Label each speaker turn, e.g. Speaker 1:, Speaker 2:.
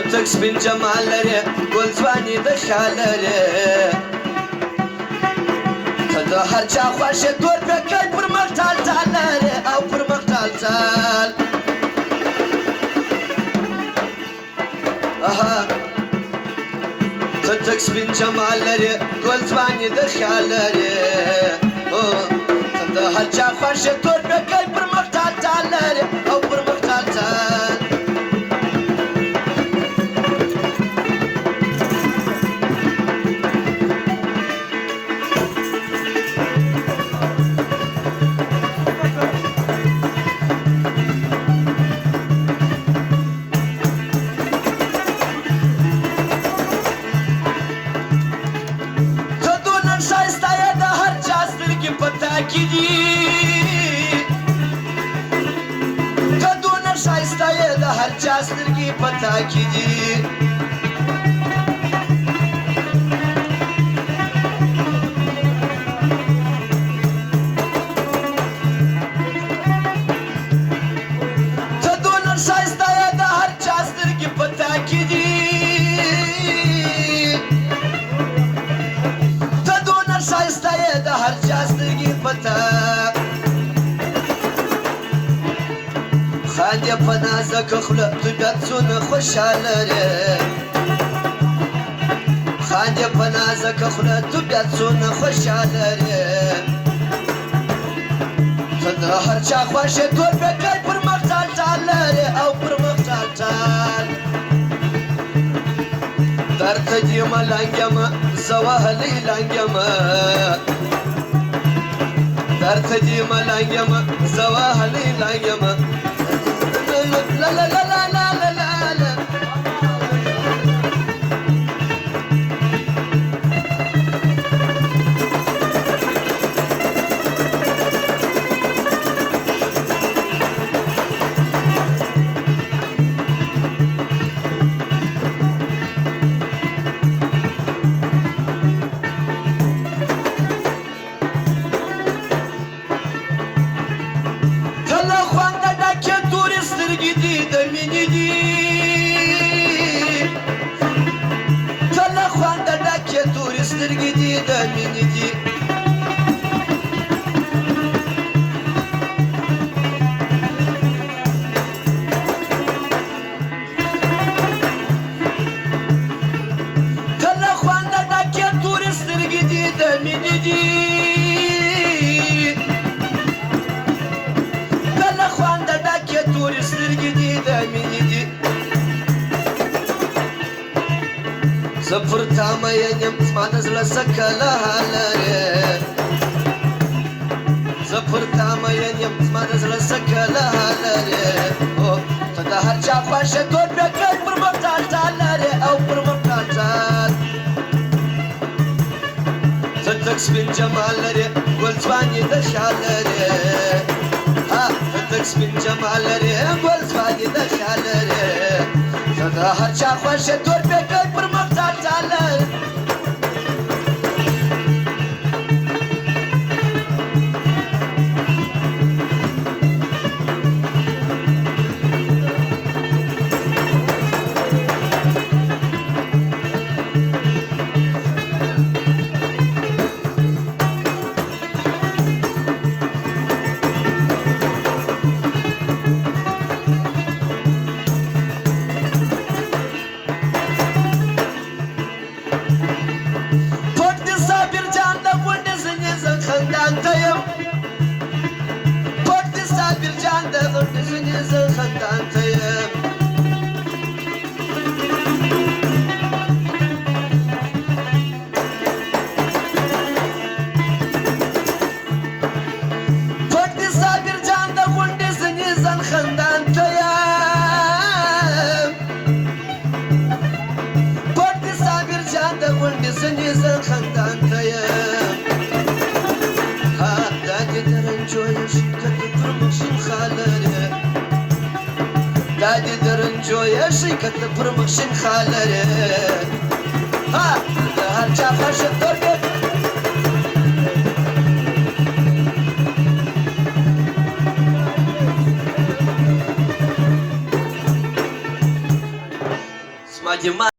Speaker 1: تک سپین جمال لري ګل ځواني د خیال لري ته د هر چا خوښې تور پیکی پر مخ ټال ټال لري او پر مخ ټال ټال ته تک سپین جمال لري ګل ځواني د خیال لري ته د هر چا خوښې تور پیکی پر مخ ټال ټال لري او پر مخ ټال ټال سترګې پتا کې دي ته دونه ښایسته یې د هر چا سترګې پتا کې دي ته دونه ښایسته یې د هر چا سترګې پتا خاندې په نازکه خوله طبیعت څونه خوشحاله لري خاندې په نازکه خوله طبیعت څونه خوشحاله لري ته د هر چا خوښې تور پیکی پر مخ ټال ټال لري او پر مخ ټال ټال درته دې ملنګ یمه زه وهلی لنګ یمه درته دې ملنګ یمه زه وهلی لنګ یمه La la la la la la la la سترګې دي د مینې دي ته له خونده ډکې تورې سترګې دي د مینې دي ته له خونده ډکې تورې سترګې دي د مینې دي زه پر تا مین یم زما د زړه سکله لري زه پر تا مین یم زما د زړه سکله لري ته د هر چا خوښې تور پیکی پر مخ ټال ټال لري او پر مخ ټال ټال ته تک سپین جمال لري ګل ځواني د خیال لري ته تک سپین جمال لري ګل ځواني د خیال لري ته د هر چا خوښې تور پیکی پر مخ ټال ټال لري دادی درنجوی شیکت پر مخشین خالره ها هر چا خوشت دور بید ጅማ